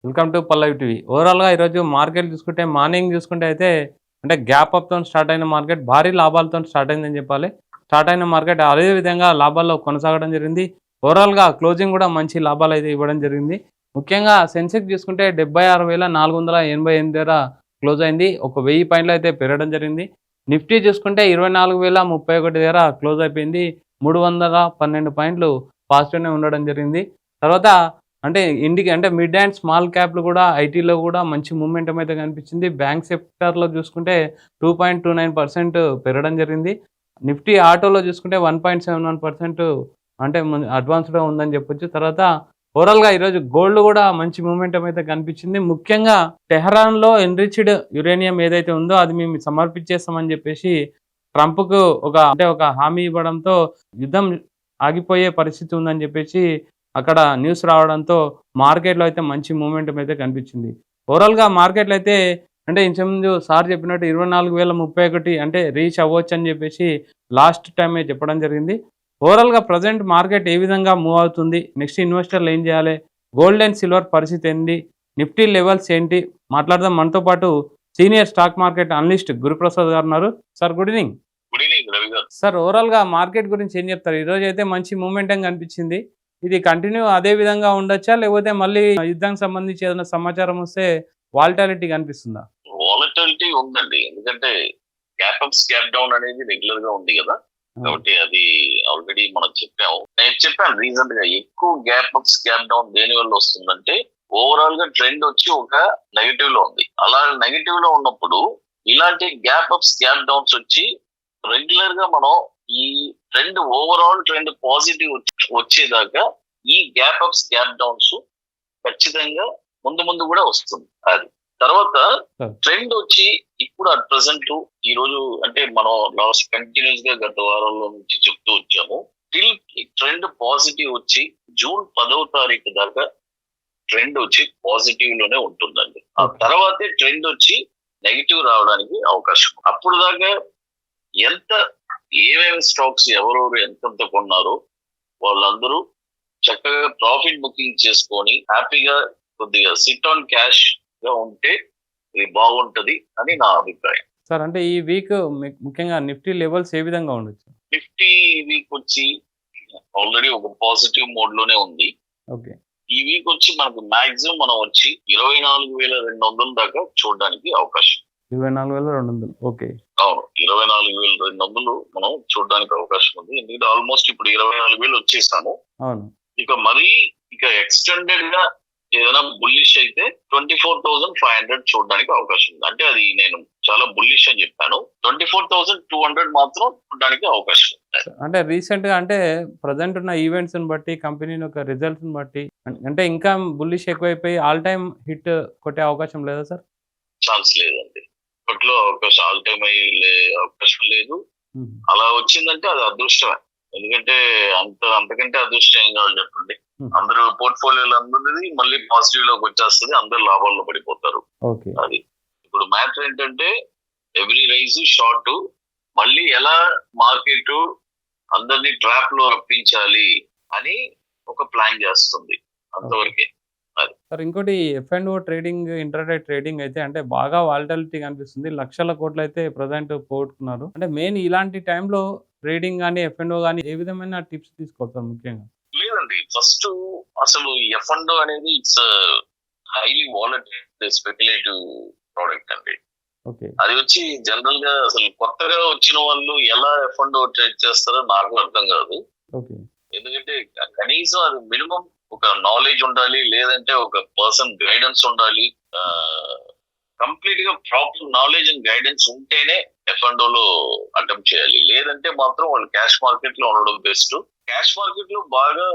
Welcome to Pallavi TV. ఓవరాల్‌గా ఈరోజు market చూసుకుంటే మార్నింగ్ చూసుకుంటే అయితే అంటే గ్యాప్ అప్‌తోని స్టార్ట్ అయిన మార్కెట్ భారీ లాభాలతోని స్టార్ట్ అయిందని చెప్పాలి. స్టార్ట్ అయిన మార్కెట్ అదే విధంగా లాభాల్లో కొనసాగడం జరిగింది. ఓవరాల్‌గా క్లోజింగ్ కూడా మంచి లాభాలైతే ఇవ్వడం జరిగింది. ముఖ్యంగా సెన్సెక్స్ చూసుకుంటే 76,488 దగ్గర క్లోజ్ అయింది. ఒక 1000 పాయింట్లు అయితే పెరగడం జరిగింది. నిఫ్టీ చూసుకుంటే 24,031 దగ్గర క్లోజ్ అయిపోయింది. 312 పాయింట్లు పాజిటివ్‌నే ఉండడం జరిగింది. తర్వాత అంటే అంటే మిడ్ అండ్ స్మాల్ క్యాప్‌లు కూడా ఐటీలో కూడా మంచి మూవ్‌మెంటం అయితే కనిపించింది. బ్యాంక్ సెక్టార్‌లో చూసుకుంటే 2.29% పెరగడం జరిగింది. నిఫ్టీ ఆటోలో చూసుకుంటే 1.71% అంటే అడ్వాన్స్‌గా ఉందని చెప్పొచ్చు. తర్వాత ఓవరాల్‌గా ఈరోజు గోల్డ్ కూడా మంచి మూవ్‌మెంటం అయితే కనిపించింది. ముఖ్యంగా టెహరాన్‌లో ఎన్రిచ్డ్ యురేనియం ఏదైతే ఉందో అది మేము సమర్పించేస్తామని చెప్పేసి ట్రంప్‌కు ఒక హామీ ఇవ్వడంతో యుద్ధం ఆగిపోయే పరిస్థితి ఉందని చెప్పేసి అక్కడ న్యూస్ రావడంతో మార్కెట్‌లో అయితే మంచి మూవ్‌మెంటం అయితే కనిపించింది. ఓవరాల్‌గా మార్కెట్‌లో అయితే అంటే ఇంతకుముందు సార్ చెప్పినట్టు 24,031 అంటే రీచ్ అవ్వొచ్చని చెప్పేసి లాస్ట్ టైమే చెప్పడం జరిగింది. ఓవరాల్‌గా ప్రెజెంట్ మార్కెట్ ఏ విధంగా మూవ్ అవుతుంది? నెక్స్ట్ ఇన్వెస్టర్లు ఏం చేయాలి? గోల్డ్ అండ్ సిల్వర్ పరిస్థితి ఏంటి? నిఫ్టీ లెవెల్స్ ఏంటి? మాట్లాడదాం. మనతో పాటు senior stock market analyst Guruprasad గారు ఉన్నారు. Sir good evening. Good evening Ravi గారు. సార్ ఓవరాల్‌గా మార్కెట్ గురించి ఏం చెప్తారు? ఈరోజైతే మంచి మూవ్‌మెంటం కనిపించింది. ఇది కంటిన్యూ అదే విధంగా ఉండొచ్చా? లేకపోతే మళ్ళీ యుద్ధానికి సంబంధించి ఏదైనా సమాచారం వస్తే వాలటాలిటీ కనిపిస్తుందా? వాలటిలిటీ ఉందండి. ఎందుకంటే గ్యాప్ అప్స్, గ్యాప్ డౌన్ అనేది రెగ్యులర్ గా ఉంది కదా. కాబట్టి అది ఆల్రెడీ మనం చెప్పాము. నేను చెప్పాను రీసెంట్ గా ఎక్కువ గ్యాప్ అప్స్, గ్యాప్ డౌన్ దేని వల్ల వస్తుందంటే ఓవరాల్ గా ట్రెండ్ వచ్చి ఒక నెగటివ్ లో ఉంది. అలా నెగటివ్ లో ఉన్నప్పుడు ఇలాంటి గ్యాప్ అప్స్, గ్యాప్ డౌన్స్ వచ్చి రెగ్యులర్ గా మనం ఈ ట్రెండ్ ఓవరాల్ ట్రెండ్ పాజిటివ్ వచ్చేదాకా ఈ గ్యాప్ అప్స్, గ్యాప్ డౌన్స్ ఖచ్చితంగా ముందు ముందు కూడా వస్తుంది. అది తర్వాత ట్రెండ్ వచ్చి ఇప్పుడు అట్ ప్రెసెంట్ ఈ రోజు అంటే మనం లాస్ట్ కంటిన్యూస్ గా గత వారంలో నుంచి చెప్తూ వచ్చాము. టిల్ ట్రెండ్ పాజిటివ్ వచ్చి జూన్ 10వ తారీఖు దాకా ట్రెండ్ వచ్చి పాజిటివ్ లోనే ఉంటుందండి. ఆ తర్వాతే ట్రెండ్ వచ్చి నెగిటివ్ రావడానికి అవకాశం. అప్పుడు దాకా ఎంత ఏమేమి స్టాక్స్ ఎవరెవరు ఎంతెంత కొన్నారో వాళ్ళందరూ చక్కగా ప్రాఫిట్ బుకింగ్ చేసుకొని హ్యాపీగా కొద్దిగా సిట్ ఆన్ క్యాష్ గా ఉంటే ఇది బాగుంటది అని నా అభిప్రాయం. సార్ అంటే ఈ వీక్ ముఖ్యంగా నిఫ్టీ లెవెల్స్ ఏ విధంగా ఉండొచ్చు? నిఫ్టీ వీక్ వచ్చి ఆల్రెడీ ఒక పాజిటివ్ మోడ్ లోనే ఉంది. ఓకే. ఈ వీక్ వచ్చి మనకు మాక్సిమం మనం వచ్చి 24,200 దాకా చూడడానికి అవకాశం. 24,200. ఓకే. అవును, 24,200 మనం చూడడానికి అవకాశం ఉంది. ఎందుకంటే ఆల్మోస్ట్ ఇప్పుడు 24,000 వచ్చేసాము. అవును. ఇక మరీ ఎక్స్టెండెడ్ గా ఏదైనా బుల్లిష్ అయితే 24,500 చూడడానికి అవకాశం ఉంది. అంటే అది నేను చాలా బుల్లిష్ అని చెప్పాను. 24,200 మాత్రం చూడడానికి అవకాశం ఉంది. అంటే రీసెంట్ గా అంటే ప్రజెంట్ ఉన్న ఈవెంట్స్ ని బట్టి కంపెనీ యొక్క రిజల్ట్స్ ని బట్టి అంటే ఇంకా బుల్లిష్ ఎక్కువైపోయి ఆల్ టైమ్ హిట్ కొట్టే అవకాశం లేదా సార్? ఛాన్స్ లేదండి. ఇప్పట్లో అవకాశం ఆల్ టైమ్ అయ్యే అవకాశం లేదు. అలా వచ్చిందంటే అది అదృష్టమే. ఎందుకంటే అంతకంటే అదృష్టం ఏం కావాలి చెప్పండి. అందరూ పోర్ట్ఫోలియోలు అందరిది మళ్ళీ పాజిటివ్ లోకి వచ్చేస్తుంది, అందరు లాభాల్లో పడిపోతారు. అది ఇప్పుడు మ్యాటర్ ఏంటంటే ఎవ్రీ రైజ్ షార్ట్ మళ్ళీ ఎలా మార్కెట్ అందరినీ ట్రాప్ లో రప్పించాలి అని ఒక ప్లాన్ చేస్తుంది. అంతవరకే. సార్ ఇంకోటి F&O ట్రేడింగ్, ఇంట్రాడే ట్రేడింగ్ అయితే అంటే బాగా వాలటాలిటీ కనిపిస్తుంది. లక్షల కోట్లు అయితే ప్రజెంట్ పోగొట్టుకున్నారు. అంటే మెయిన్ ఇలాంటి టైంలో ట్రేడింగ్ కానీ F&O కానీ ఏ విధమైన టిప్స్ తీసుకోవచ్చు ముఖ్యంగా? లేదండి, ఫస్ట్ అసలు F&O అనేది it's highly volatile speculative product అండి. అది వచ్చి జనరల్ గా అసలు కొత్తగా వచ్చిన వాళ్ళు ఎలా F&O ట్రేడ్ చేస్తారో నాకు అర్థం కాదు. ఎందుకంటే కనీసం అది మినిమం ఒక నాలెడ్జ్ ఉండాలి, లేదంటే ఒక పర్సన్ గైడెన్స్ ఉండాలి. కంప్లీట్ గా ప్రాపర్ నాలెడ్జ్ అండ్ గైడెన్స్ ఉంటేనే F&O లో అటెంప్ట్ చేయాలి. లేదంటే మాత్రం వాళ్ళు క్యాష్ మార్కెట్ లో ఉండడం బెస్ట్. క్యాష్ మార్కెట్ లో బాగా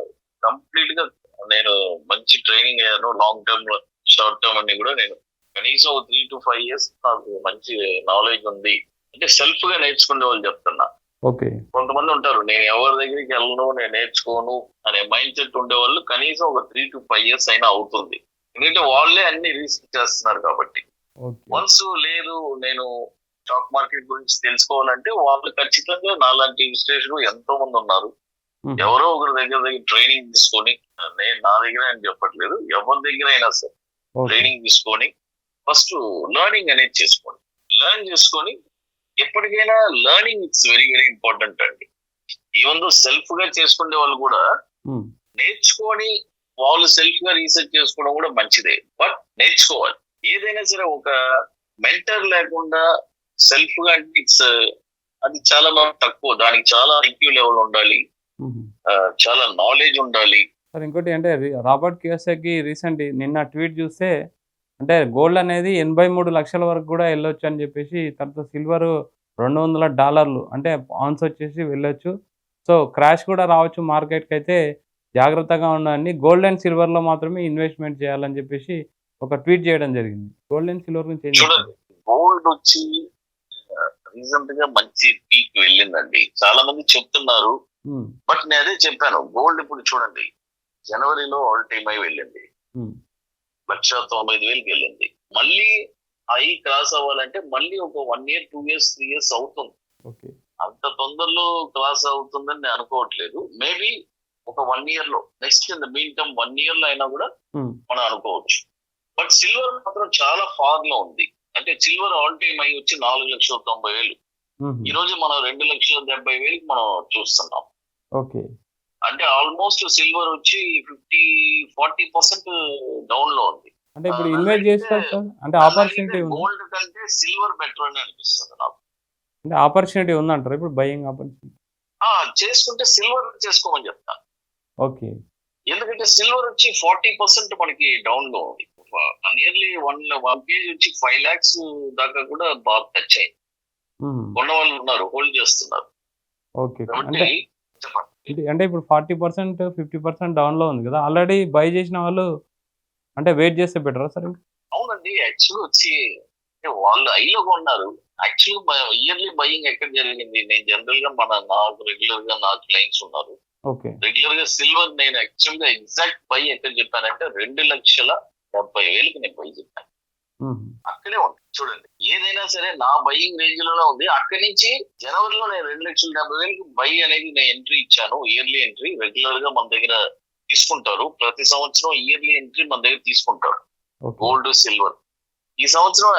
కంప్లీట్ గా నేను మంచి ట్రైనింగ్ అయ్యాను. లాంగ్ టర్మ్, షార్ట్ టర్మ్ అన్ని కూడా నేను కనీసం 3 to 5 years నాకు మంచి నాలెడ్జ్ ఉంది. అంటే సెల్ఫ్ గా నేర్చుకునే వాళ్ళు చెప్తున్నా. కొంతమంది ఉంటారు నేను ఎవరి దగ్గరికి వెళ్ళను, నేను నేర్చుకోను అనే మైండ్ సెట్ ఉండేవాళ్ళు కనీసం ఒక 3 to 5 years అయినా అవుతుంది. ఎందుకంటే వాళ్ళే అన్ని రీసెర్చ్ చేస్తున్నారు కాబట్టి. వన్స్ లేదు నేను స్టాక్ మార్కెట్ గురించి తెలుసుకోవాలంటే వాళ్ళు ఖచ్చితంగా నాలాంటి విశ్లేషకులు ఎంతో మంది ఉన్నారు. ఎవరో ఒకరి దగ్గర ట్రైనింగ్ తీసుకొని, నేను నా దగ్గర అని చెప్పట్లేదు, ఎవరి దగ్గర అయినా సరే ఓకే. ట్రైనింగ్ తీసుకొని ఫస్ట్ లెర్నింగ్ అనేది చేసుకోండి. లెర్న్ చేసుకొని ఎప్పటికైనా learning it's very very important అండి. ఈవెన్ దో సెల్ఫ్ గా చేసుకునే వాళ్ళు కూడా ఉమ్, నేర్చుకొని వాళ్ళు సెల్ఫ్ గా రీసెర్చ్ చేసుకోవడం కూడా మంచిదే, బట్ నేర్చుకోవాలి. ఏదైనా సరే ఒక మెంటర్ లేకుండా సెల్ఫ్ గా అంటే ఇట్స్ అది చాలా తక్కువ. దానికి చాలా ఐక్యూ లెవెల్ ఉండాలి, ఉమ్. చాలా నాలెడ్జ్ ఉండాలి. సార్ ఇంకోటి అంటే రాబర్ట్ కియోసాకి రీసెంట్ నిన్న ట్వీట్ చూస్తే అంటే గోల్డ్ అనేది 83 లక్షల వరకు కూడా వెళ్ళొచ్చు అని చెప్పేసి, తర్వాత సిల్వర్ $200 అంటే ఆన్స్ వచ్చేసి వెళ్ళొచ్చు. సో క్రాష్ కూడా రావచ్చు మార్కెట్కి, అయితే జాగ్రత్తగా ఉండండి, గోల్డ్ అండ్ సిల్వర్లో మాత్రమే ఇన్వెస్ట్మెంట్ చేయాలని చెప్పేసి ఒక ట్వీట్ చేయడం జరిగింది. గోల్డ్ అండ్ సిల్వర్ గురించి ఏం చెప్తారు? చూడండి, గోల్డ్ వచ్చి రీసెంట్ గా మంచి పీక్ వెళ్ళిందండి. చాలా మంది చెప్తున్నారు, ఉమ్, బట్ నేను అదే చెప్పాను. గోల్డ్ ఇప్పుడు చూడండి, జనవరిలో ఆల్ టైమ్ హై వెళ్ళింది, ఉమ్, 1,95,000 వెళ్ళింది. మళ్ళీ హై క్రాస్ అవ్వాలంటే మళ్ళీ ఒక 1 year 2 years 3 years అవుతుంది. ఓకే. అంత తొందరలో క్రాస్ అవుతుందని నేను అనుకోవట్లేదు. మేబీ ఒక 1 year లో, next in the mean term 1 year లో అయినా కూడా ఉమ్, మనం అనుకోవచ్చు. బట్ సిల్వర్ మాత్రం చాలా ఫార్ లో ఉంది. అంటే సిల్వర్ ఆల్ టైమ్ హై వచ్చి 4,90,000. ఉమ్, ఈ రోజు మనం 2,70,000 మనం చూస్తున్నాం. ఓకే. అంటే ఆల్మోస్ట్ సిల్వర్ వచ్చి 40% డౌన్ లో ఉంది. అంటే ఇప్పుడు ఇన్వెస్ట్ చేసుకోవచ్చు సార్, అంటే ఆపర్చునిటీ ఉంది, గోల్డ్ కంటే సిల్వర్ బెటర్ అని అనిపిస్తుంది నాకు. అంటే ఆపర్చునిటీ ఉందంటారు ఇప్పుడు బయింగ్ ఆపర్చునిటీ? చేసుకుంటే సిల్వర్ చేసుకోమని చెప్తా. ఓకే. ఎందుకంటే సిల్వర్ వచ్చి 40% మనకి డౌన్ లో ఉంది. నియర్లీ 1 kg వచ్చి 5 lakhs దాకా కూడా బాగా టచ్ అయింది. ఉమ్, ఉన్న వాళ్ళు ఉన్నారు, హోల్డ్ చేస్తున్నారు. ఓకే. అంటే కాబట్టి చెప్పండి. అంటే ఇప్పుడు 40% 50% డౌన్లో ఉంది కదా, ఆల్రెడీ బై చేసిన వాళ్ళు అంటే వెయిట్ చేస్తే బెటరా సార్? అవునండి, యాక్చువల్ వచ్చి అంటే వాళ్ళు ఐలో కొన్నారు. యాక్చువల్ ఇయర్లీ బయింగ్ ఎక్కడ జరిగింది? నేను జనరల్ గా నాకు రెగ్యులర్ గా నా క్లయింట్స్ ఉన్నారు. ఓకే. రెగ్యులర్ గా సిల్వర్ నేను యాక్చువల్ గా ఎగ్జాక్ట్ బై ఎక్కడ చెప్పానంటే 2,70,000 నేను బై చెప్పాను. ఉమ్, అక్కడే ఉంది చూడండి. ఏదైనా సరే నా బయింగ్ రేంజ్ లోనే ఉంది. అక్కడి నుంచి జనవరిలో నేను 2,70,000 బై అనేది నేను ఎంట్రీ ఇచ్చాను. ఇయర్లీ ఎంట్రీ రెగ్యులర్ గా మన దగ్గర తీసుకుంటారు. ప్రతి సంవత్సరం ఇయర్లీ ఎంట్రీ మన దగ్గర తీసుకుంటారు, ఓకే. Gold silver. ఈ సంవత్సరం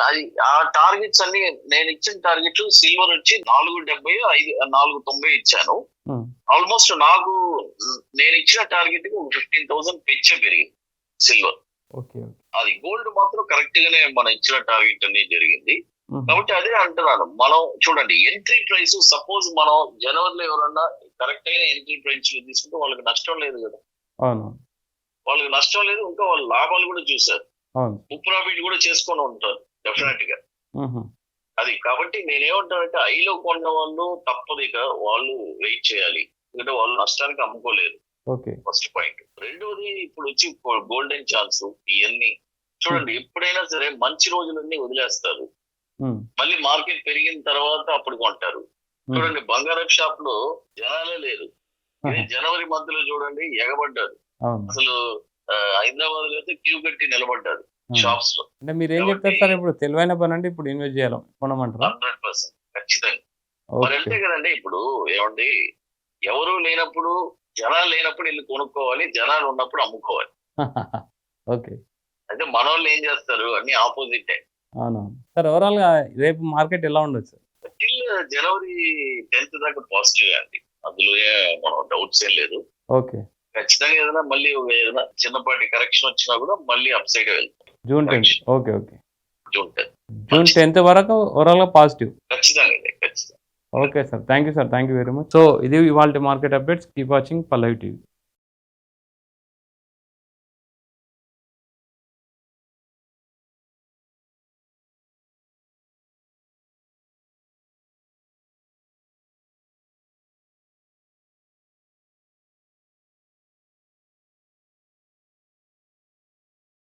ఆ టార్గెట్స్ అన్ని నేను ఇచ్చిన టార్గెట్ సిల్వర్ వచ్చి 4,70,490 ఇచ్చాను. ఉమ్, ఆల్మోస్ట్ నాకు నేను ఇచ్చిన టార్గెట్ కి 15,000 పెరిగింది సిల్వర్. ఓకే. అది గోల్డ్ మాత్రం కరెక్ట్ గానే మనం ఇచ్చిన టార్గెట్ అనేది జరిగింది. ఉమ్, కాబట్టి అదే అంటున్నాను. మనం చూడండి, ఎంట్రీ ప్రైస్ సపోజ్ మనం జనవరిలో ఎవరన్నా కరెక్ట్ అయిన ఎంట్రీ ప్రైస్ తీసుకుంటే వాళ్ళకి నష్టం లేదు కదా. అవును, వాళ్ళకి నష్టం లేదు, ఇంకా వాళ్ళ లాభాలు కూడా చూసారు, అవును. ప్రాఫిట్ కూడా చేసుకొని ఉంటారు డెఫినెట్ గా. ఉహు, అది కాబట్టి నేనేమంటానంటే ఐలో కొన్న వాళ్ళు తప్పదు, ఇక వాళ్ళు వెయిట్ చేయాలి, ఎందుకంటే వాళ్ళు నష్టానికి అమ్ముకోలేరు. ఓకే. First point. రెండోది, ఇప్పుడు వచ్చి గోల్డెన్ ఛాన్స్ ఇవన్నీ చూడండి. ఎప్పుడైనా సరే మంచి రోజులన్నీ వదిలేస్తారు, ఉమ్, మళ్ళీ మార్కెట్ పెరిగిన తర్వాత అప్పుడు కొంటారు. చూడండి, బంగారం షాప్ లో జనాలే లేరు. ఇదే జనవరి మధ్యలో చూడండి ఎగబడ్డారు. అవును. అసలు హైదరాబాద్ లో అయితే క్యూ కట్టి నిలబడ్డారు షాప్స్ లో. అంటే మీరు ఏం చెప్తారు సార్? ఇప్పుడు తెలివైన పని అంటే ఇప్పుడు ఇన్వెస్ట్ చేయాలి కొనమంటారా? 100% ఖచ్చితంగా. మరి ఓకే. అంతే కదండి. ఇప్పుడు ఏమండి, ఎవరు లేనప్పుడు, జనాలు లేనప్పుడు వెళ్ళి కొనుక్కోవాలి, జనాలు ఉన్నప్పుడు అమ్ముకోవాలి. ఓకే. అంటే మన వాళ్ళు ఏం చేస్తారు, అన్ని ఆపోజిటే. అవునవును సార్. ఓవరాల్ గా రేపు మార్కెట్ ఎలా ఉండొచ్చు? టిల్ జనవరి 10th దాకా పాజిటివ్ అండి, అందులో మనం డౌట్స్ ఏం లేదు. ఓకే. ఖచ్చితంగా ఏదైనా మళ్ళీ ఏదైనా చిన్నపాటి కరెక్షన్ వచ్చినా కూడా మళ్ళీ అప్ సైడ్ వెళ్తాం. June 10th. Okay. Okay. June 10th June 10th వరకు ఓవరాల్ గా పాజిటివ్. ఖచ్చితంగా ఖచ్చితంగా. Okay sir, thank you sir, thank you very much. So ఇది ఇవాళ మార్కెట్ అప్డేట్స్. కీప్ వాచింగ్ పల్లవి టీవీ.